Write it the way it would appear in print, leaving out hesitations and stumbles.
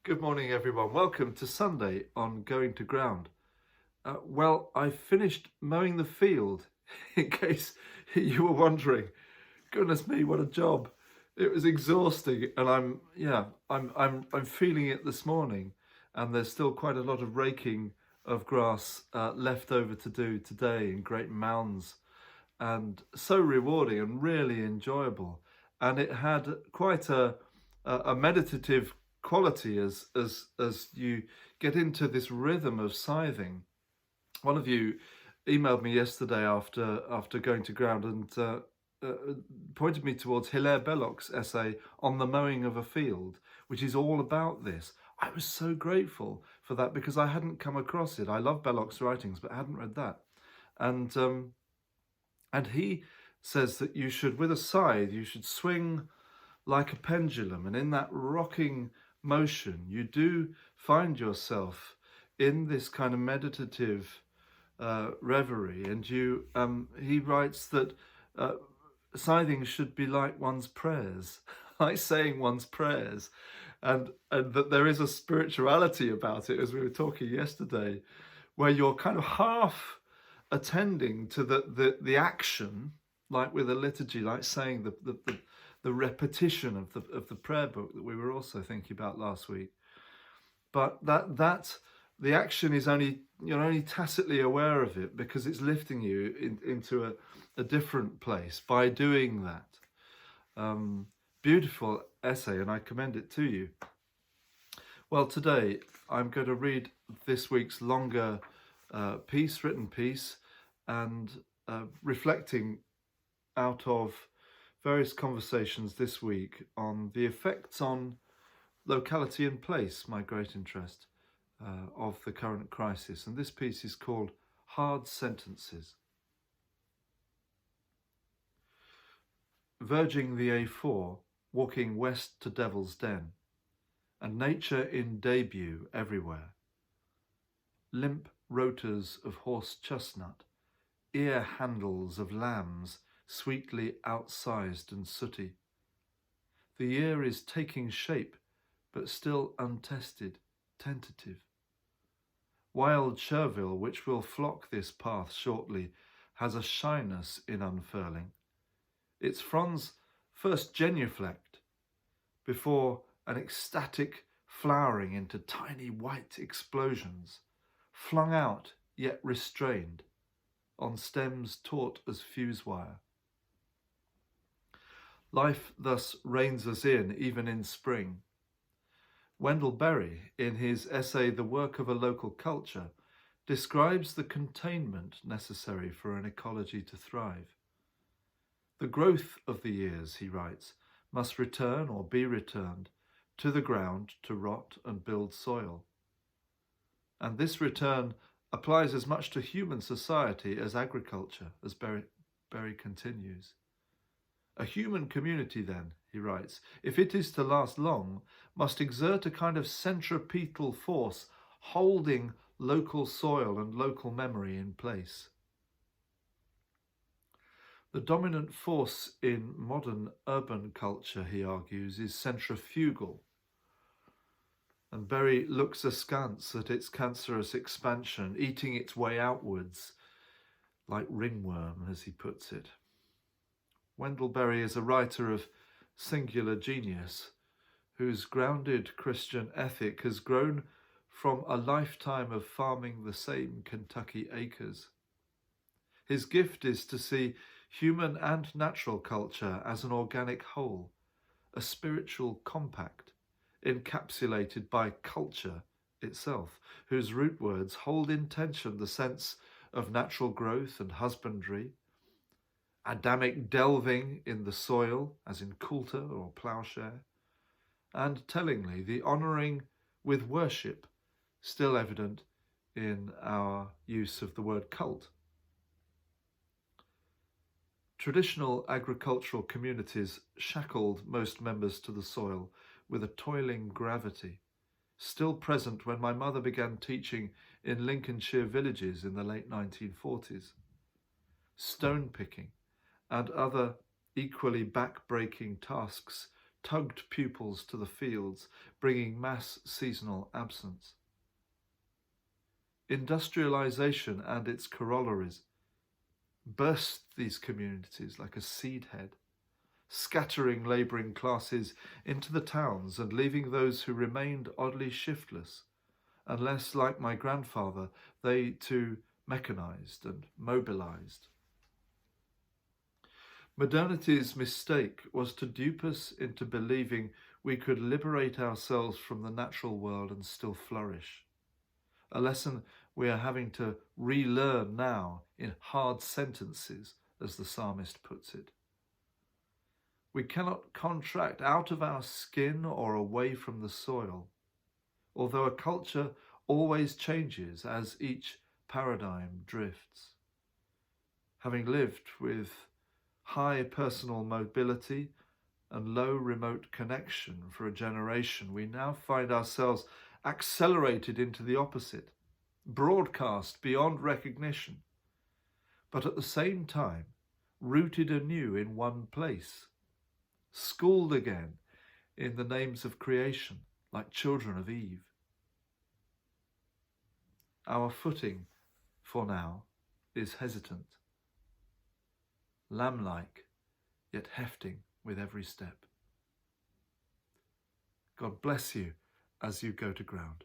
Good morning, everyone. Welcome to Sunday on Going to Ground. Well, I finished mowing the field, in case you were wondering. Goodness me, what a job! It was exhausting, and I'm feeling it this morning. And there's still quite a lot of raking of grass left over to do today in great mounds, and so rewarding and really enjoyable. And it had quite a meditative quality as you get into this rhythm of scything. One of you emailed me yesterday after going to ground and pointed me towards Hilaire Belloc's essay on the mowing of a field, which is all about this. I was so grateful for that because I hadn't come across it. I love Belloc's writings, but I hadn't read that. And he says that you should, with a scythe, you should swing like a pendulum, and in that rocking motion, you do find yourself in this kind of meditative reverie. And he writes that scything should be like one's prayers, like saying one's prayers, and that there is a spirituality about it, as we were talking yesterday, where you're kind of half attending to the action, like with a liturgy, like saying the repetition of the prayer book that we were also thinking about last week. But that the action is only, you're only tacitly aware of it because it's lifting you into a different place by doing that. Beautiful essay, and I commend it to you. Well, today I'm going to read this week's longer written piece, and reflecting out of various conversations this week on the effects on locality and place, my great interest, of the current crisis. And this piece is called Hard Sentences. Verging the A4, walking west to Devil's Den, and nature in debut everywhere. Limp rotors of horse chestnut, ear handles of lambs, sweetly outsized and sooty. The year is taking shape, but still untested, tentative. Wild chervil, which will flock this path shortly, has a shyness in unfurling. Its fronds first genuflect, before an ecstatic flowering into tiny white explosions, flung out yet restrained, on stems taut as fuse wire. Life thus reins us in, even in spring. Wendell Berry, in his essay The Work of a Local Culture, describes the containment necessary for an ecology to thrive. The growth of the years, he writes, must return or be returned to the ground to rot and build soil. And this return applies as much to human society as agriculture, as Berry continues. A human community then, he writes, if it is to last long, must exert a kind of centripetal force holding local soil and local memory in place. The dominant force in modern urban culture, he argues, is centrifugal. And Berry looks askance at its cancerous expansion, eating its way outwards, like ringworm, as he puts it. Wendell Berry is a writer of singular genius, whose grounded Christian ethic has grown from a lifetime of farming the same Kentucky acres. His gift is to see human and natural culture as an organic whole, a spiritual compact, encapsulated by culture itself, whose root words hold in tension the sense of natural growth and husbandry, Adamic delving in the soil, as in coulter or ploughshare, and tellingly the honouring with worship, still evident in our use of the word cult. Traditional agricultural communities shackled most members to the soil with a toiling gravity, still present when my mother began teaching in Lincolnshire villages in the late 1940s. Stone picking and other equally back-breaking tasks tugged pupils to the fields, bringing mass seasonal absence. Industrialization and its corollaries burst these communities like a seed head, scattering labouring classes into the towns and leaving those who remained oddly shiftless, unless, like my grandfather, they too mechanized and mobilized. Modernity's mistake was to dupe us into believing we could liberate ourselves from the natural world and still flourish. A lesson we are having to relearn now in hard sentences, as the psalmist puts it. We cannot contract out of our skin or away from the soil, although a culture always changes as each paradigm drifts. Having lived with high personal mobility and low remote connection for a generation, we now find ourselves accelerated into the opposite, broadcast beyond recognition, but at the same time rooted anew in one place, schooled again in the names of creation like children of Eve. Our footing, for now, is hesitant, lamb-like, yet hefting with every step. God bless you as you go to ground.